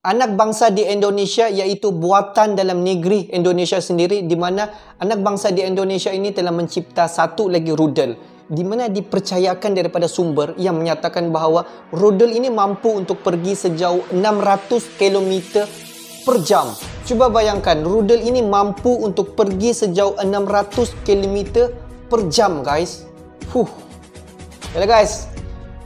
anak bangsa di Indonesia, iaitu buatan dalam negeri Indonesia sendiri, di mana anak bangsa di Indonesia ini telah mencipta satu lagi rudal, di mana dipercayakan daripada sumber yang menyatakan bahawa rudal ini mampu untuk pergi sejauh 600 km per jam. Cuba bayangkan, rudal ini mampu untuk pergi sejauh 600 km per jam, guys. Yalah guys,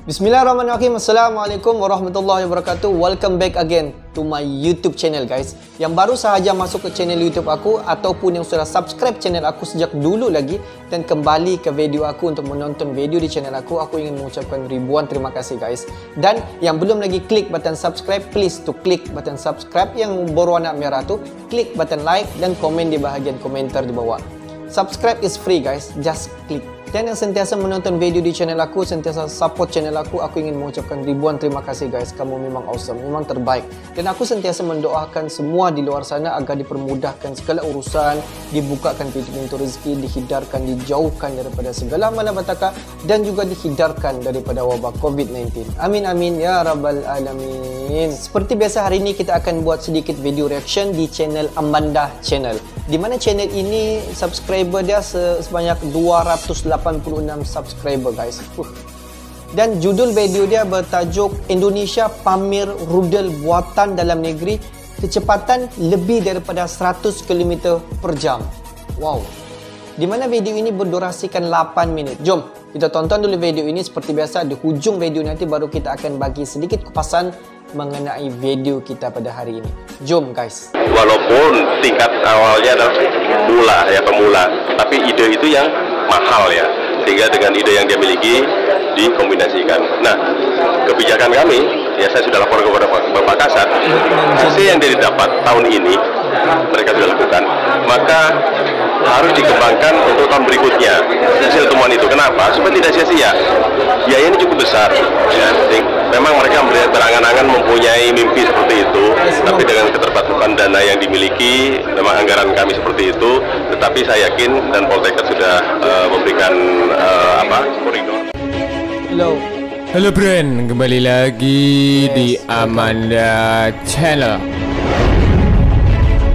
bismillahirrahmanirrahim. Assalamualaikum warahmatullahi wabarakatuh. Welcome back again to my YouTube channel, guys. Yang baru sahaja masuk ke channel YouTube aku ataupun yang sudah subscribe channel aku sejak dulu lagi dan kembali ke video aku untuk menonton video di channel aku ingin mengucapkan ribuan terima kasih, guys. Dan yang belum lagi klik button subscribe, please to klik button subscribe yang berwarna merah tu, klik button like dan komen di bahagian komentar di bawah. Subscribe is free, guys, just klik. Dan yang sentiasa menonton video di channel aku, sentiasa support channel aku ingin mengucapkan ribuan terima kasih, guys. Kamu memang awesome, memang terbaik. Dan aku sentiasa mendoakan semua di luar sana agar dipermudahkan segala urusan, dibukakan pintu-pintu rezeki, dihindarkan, dijauhkan daripada segala malapetaka dan juga dihindarkan daripada wabak COVID-19. Amin amin ya rabbal alamin. Seperti biasa, hari ini kita akan buat sedikit video reaction di channel Amanda Channel, di mana channel ini subscriber dia sebanyak 286 subscriber, guys. Dan judul video dia bertajuk Indonesia pamer rudal buatan dalam negeri kecepatan lebih daripada 100 km per jam. Wow. Di mana video ini berdurasikan 8 minit. Jom kita tonton dulu video ini. Seperti biasa, di hujung video nanti baru kita akan bagi sedikit kupasan mengenai video kita pada hari ini. Jom, guys. Walaupun tingkat awalnya adalah pemula, tapi ide itu yang mahal ya, sehingga dengan ide yang dia miliki dikombinasikan. Nah, kebijakan kami, ya saya sudah lapor kepada Bapak Kasat, hasil yang dia dapat tahun ini mereka sudah lakukan, maka harus dikembangkan untuk tahun berikutnya hasil temuan itu. Kenapa? Supaya tidak sia-sia. Biaya ini cukup besar ya. Memang mereka berangan-angan mempunyai mimpi seperti itu, tapi dengan keterbatasan dana yang dimiliki, memang anggaran kami seperti itu. Tetapi saya yakin dan Poltekkes sudah memberikan koridor. Halo Bren, kembali lagi di Amanda Channel.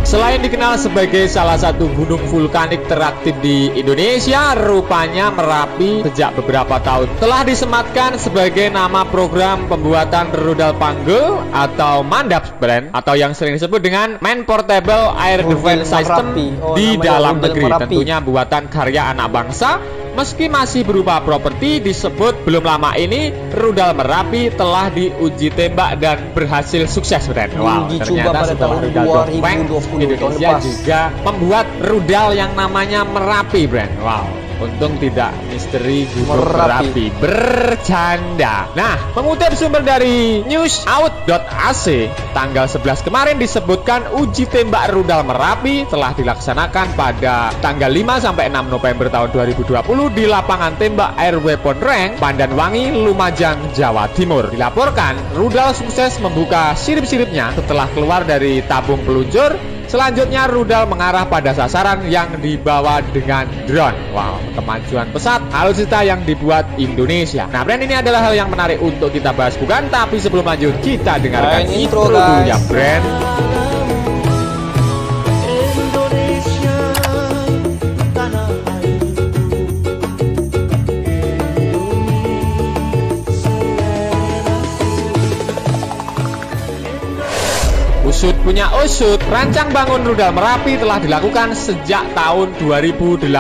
Selain dikenal sebagai salah satu gunung vulkanik teraktif di Indonesia, rupanya Merapi sejak beberapa tahun telah disematkan sebagai nama program pembuatan rudal panggul atau MANDAP, Bren, atau yang sering disebut dengan Man Portable Air Defense System di dalam negeri. Tentunya buatan karya anak bangsa. Meski masih berupa properti, disebut belum lama ini rudal Merapi telah diuji tembak dan berhasil sukses, Bren. Wow, ternyata setelah rudal Dongfeng, Indonesia juga membuat rudal yang namanya Merapi, Bren. Wow, untung tidak misteri gunung Merapi. Bercanda. Nah, mengutip sumber dari newsout.ac, tanggal 11 kemarin disebutkan uji tembak rudal Merapi telah dilaksanakan pada tanggal 5 sampai 6 November tahun 2020 di lapangan tembak Air Weapon Rank Pandanwangi, Lumajang, Jawa Timur. Dilaporkan rudal sukses membuka sirip-siripnya setelah keluar dari tabung peluncur. Selanjutnya rudal mengarah pada sasaran yang dibawa dengan drone. Wow, kemajuan pesat alutsista yang dibuat Indonesia. Nah, Bren, ini adalah hal yang menarik untuk kita bahas, bukan? Tapi sebelum lanjut, kita dengarkan intro dulu ya, Bren. Usut punya usut, rancang bangun rudal Merapi telah dilakukan sejak tahun 2018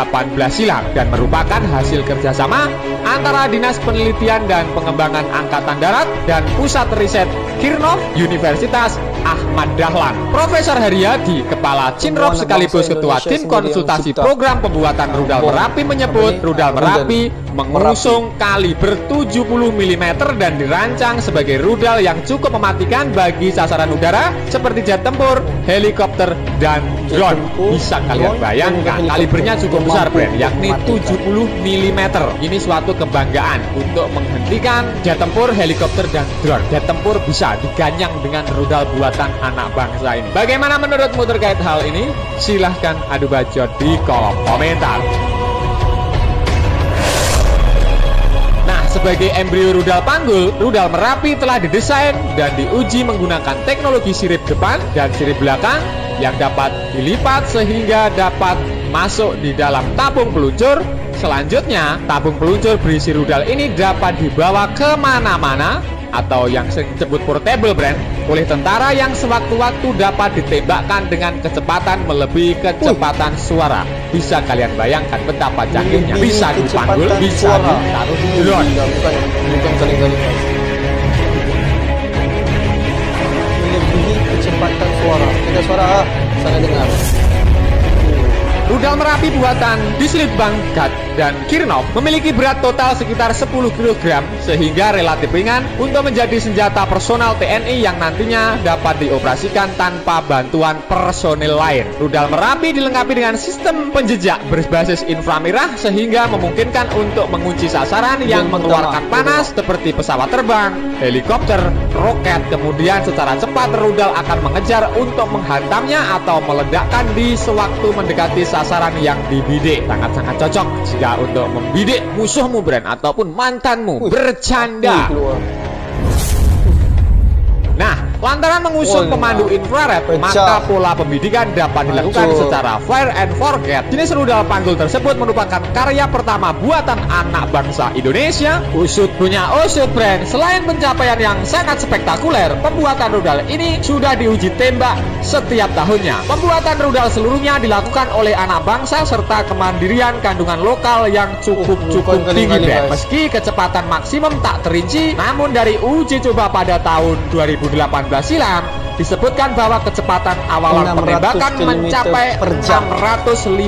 silam dan merupakan hasil kerjasama antara Dinas Penelitian dan Pengembangan Angkatan Darat dan Pusat Riset Kirnov Universitas Ahmad Dahlan. Profesor Haryadi, Kepala Cinrop sekaligus Ketua Tim Konsultasi Program Pembuatan Rudal Merapi menyebut rudal Merapi mengusung kaliber 70 mm dan dirancang sebagai rudal yang cukup mematikan bagi sasaran udara seperti jet tempur, helikopter, dan drone. Bisa kalian bayangkan, kalibernya cukup besar, Bren, yakni 70 mm. Ini suatu kebanggaan untuk menghentikan jet tempur, helikopter, dan drone. Jet tempur bisa diganyang dengan rudal buatan anak bangsa ini. Bagaimana menurutmu terkait hal ini? Silahkan adu bacot di kolom komentar. sebagai embrio rudal panggul, rudal Merapi telah didesain dan diuji menggunakan teknologi sirip depan dan sirip belakang yang dapat dilipat sehingga dapat masuk di dalam tabung peluncur. Selanjutnya, tabung peluncur berisi rudal ini dapat dibawa kemana-mana atau yang sering disebut portable brand oleh tentara yang sewaktu-waktu dapat ditembakkan dengan kecepatan melebihi kecepatan suara. Bisa kalian bayangkan betapa canggihnya. Bisa dipanggul, bisa ditaruh di drone. Bukan kali-kali. Melebihi kecepatan suara. Tidak suara, sana dengar. Rudal Merapi buatan Dislitbank Gat dan Kirnov memiliki berat total sekitar 10 kg sehingga relatif ringan untuk menjadi senjata personal TNI yang nantinya dapat dioperasikan tanpa bantuan personil lain. Rudal Merapi dilengkapi dengan sistem penjejak berbasis inframerah sehingga memungkinkan untuk mengunci sasaran yang mengeluarkan panas seperti pesawat terbang, helikopter, roket. Kemudian secara cepat rudal akan mengejar untuk menghantamnya atau meledakkan di sewaktu mendekati sasaran yang dibidik. Sangat-sangat cocok jika untuk membidik musuhmu brand ataupun mantanmu bercanda. Nah, lantaran mengusung pemandu infrared, maka pola pembidikan dapat dilakukan secara fire and forget. Jenis rudal panggul tersebut merupakan karya pertama buatan anak bangsa Indonesia. Usut punya usut brand. Selain pencapaian yang sangat spektakuler, pembuatan rudal ini sudah diuji tembak setiap tahunnya. Pembuatan rudal seluruhnya dilakukan oleh anak bangsa serta kemandirian kandungan lokal yang cukup tinggi brand. Meski kecepatan maksimum tak terinci, namun dari uji coba pada tahun 2018 silam disebutkan bahwa kecepatan awalan penembakan mencapai 650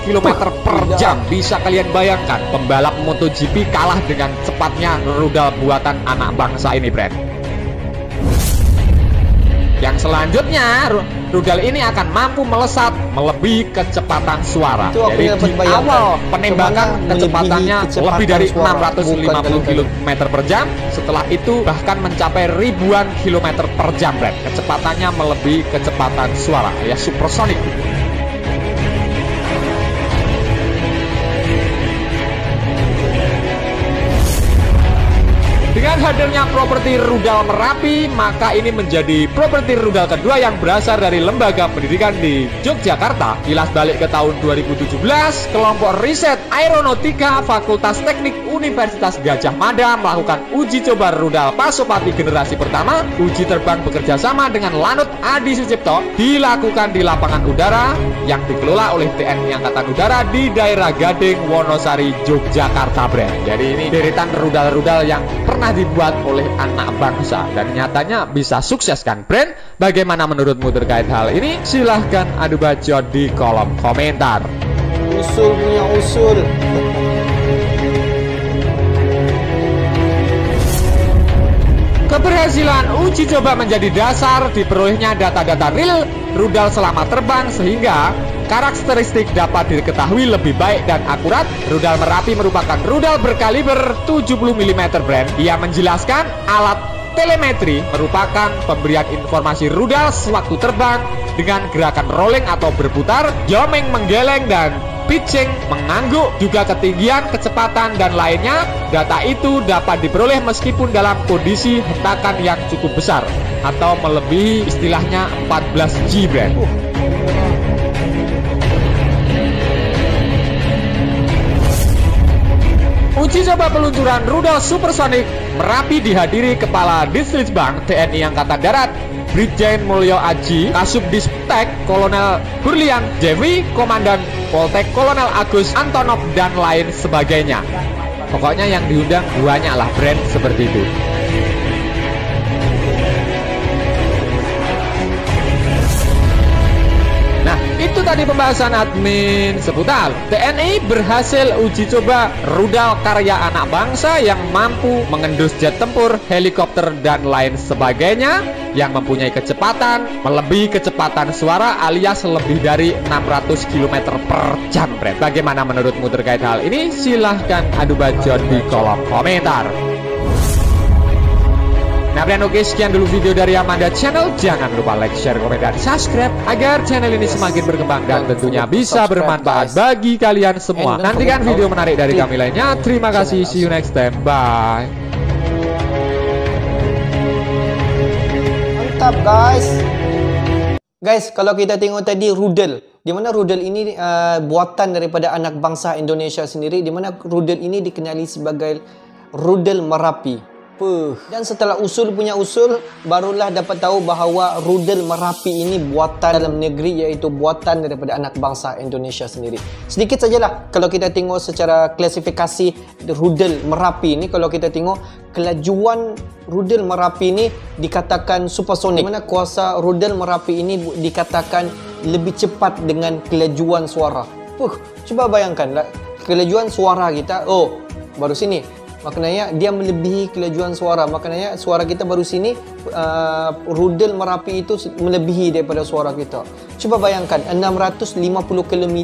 km per jam. Bisa kalian bayangkan pembalap MotoGP kalah dengan cepatnya rudal buatan anak bangsa ini brand. Yang selanjutnya, rudal ini akan mampu melesat melebihi kecepatan suara. Jadi di awal penembakan kecepatannya lebih dari 650 km per jam. Setelah itu bahkan mencapai ribuan kilometer per jam, Brad. Kecepatannya melebihi kecepatan suara, ya supersonik. Dengan hadirnya properti rudal Merapi, maka ini menjadi properti rudal kedua yang berasal dari lembaga pendidikan di Yogyakarta. Kilas balik ke tahun 2017, kelompok riset aeronautika Fakultas Teknik Universitas Gadjah Mada melakukan uji coba rudal Pasopati generasi pertama. Uji terbang bekerja sama dengan Lanut Adi Sucipto dilakukan di lapangan udara yang dikelola oleh TNI Angkatan Udara di daerah Gading, Wonosari, Yogyakarta, brand. Jadi ini deretan rudal-rudal yang pernah dibuat oleh anak bangsa dan nyatanya bisa sukses kan brand? Bagaimana menurutmu terkait hal ini? Silahkan adu bacot di kolom komentar. Usul punya usul. Keberhasilan uji coba menjadi dasar diperolehnya data-data real rudal selama terbang sehingga karakteristik dapat diketahui lebih baik dan akurat. Rudal Merapi merupakan rudal berkaliber 70 mm brand. Ia menjelaskan alat telemetri merupakan pemberian informasi rudal sewaktu terbang dengan gerakan rolling atau berputar, jomeng menggeleng dan pitching mengangguk, juga ketinggian, kecepatan dan lainnya. Data itu dapat diperoleh meskipun dalam kondisi hentakan yang cukup besar atau melebihi istilahnya 14G brand. Uji coba peluncuran rudal supersonik Merapi dihadiri Kepala Dislitbank TNI Angkatan Darat Brigjen Mulyo Aji, Kasubdistek Kolonel Burlian Dewi, Komandan Poltek Kolonel Agus Antonov dan lain sebagainya. Pokoknya yang diundang banyak lah brand seperti itu. Itu tadi pembahasan admin seputar TNI berhasil uji coba rudal karya anak bangsa yang mampu mengendus jet tempur, helikopter dan lain sebagainya yang mempunyai kecepatan melebihi kecepatan suara alias lebih dari 600 km per jam. Bagaimana menurutmu terkait hal ini? Silahkan adu bacot di kolom komentar. Nah friend, oke, sekian dulu video dari Amanda Channel. Jangan lupa like, share, komen, dan subscribe agar channel ini semakin berkembang dan tentunya bisa bermanfaat bagi kalian semua. Nantikan video menarik dari kami lainnya. Terima kasih, see you next time, bye. Mantap guys, kalau kita tengok tadi rudal, di mana rudal ini buatan daripada anak bangsa Indonesia sendiri, di mana rudal ini dikenali sebagai rudal Merapi. Dan setelah usul, barulah dapat tahu bahawa rudal Merapi ini buatan dalam negeri, iaitu buatan daripada anak bangsa Indonesia sendiri. Sedikit sajalah kalau kita tengok secara klasifikasi rudal Merapi ini, kalau kita tengok kelajuan rudal Merapi ini dikatakan supersonik, mana kuasa rudal Merapi ini dikatakan lebih cepat dengan kelajuan suara. Cuba bayangkan kelajuan suara kita, baru sini. Maknanya dia melebihi kelajuan suara. Maknanya suara kita baru sini, rudal Merapi itu melebihi daripada suara kita. Cuba bayangkan 650 km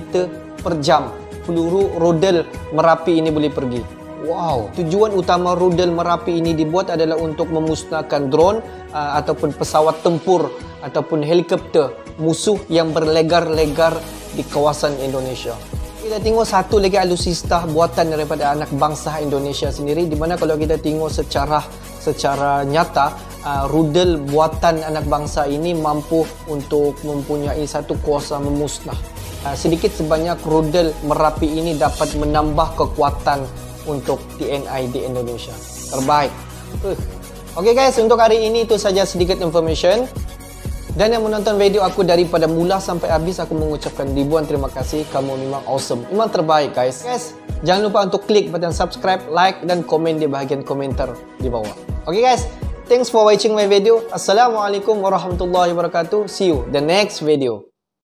per jam peluru rudal Merapi ini boleh pergi. Wow. Tujuan utama rudal Merapi ini dibuat adalah untuk memusnahkan drone ataupun pesawat tempur ataupun helikopter musuh yang berlegar-legar di kawasan Indonesia. Kita tengok satu lagi alutsista buatan daripada anak bangsa Indonesia sendiri, di mana kalau kita tengok secara nyata, rudal buatan anak bangsa ini mampu untuk mempunyai satu kuasa memusnah. Sedikit sebanyak rudal Merapi ini dapat menambah kekuatan untuk TNI di Indonesia. Terbaik. Oke guys, untuk hari ini itu saja sedikit information. Dan yang menonton video aku daripada mula sampai habis, aku mengucapkan ribuan terima kasih. Kamu memang awesome, memang terbaik guys. Jangan lupa untuk klik button subscribe, like, dan komen di bahagian komentar di bawah. Oke guys, thanks for watching my video. Assalamualaikum warahmatullahi wabarakatuh. See you the next video.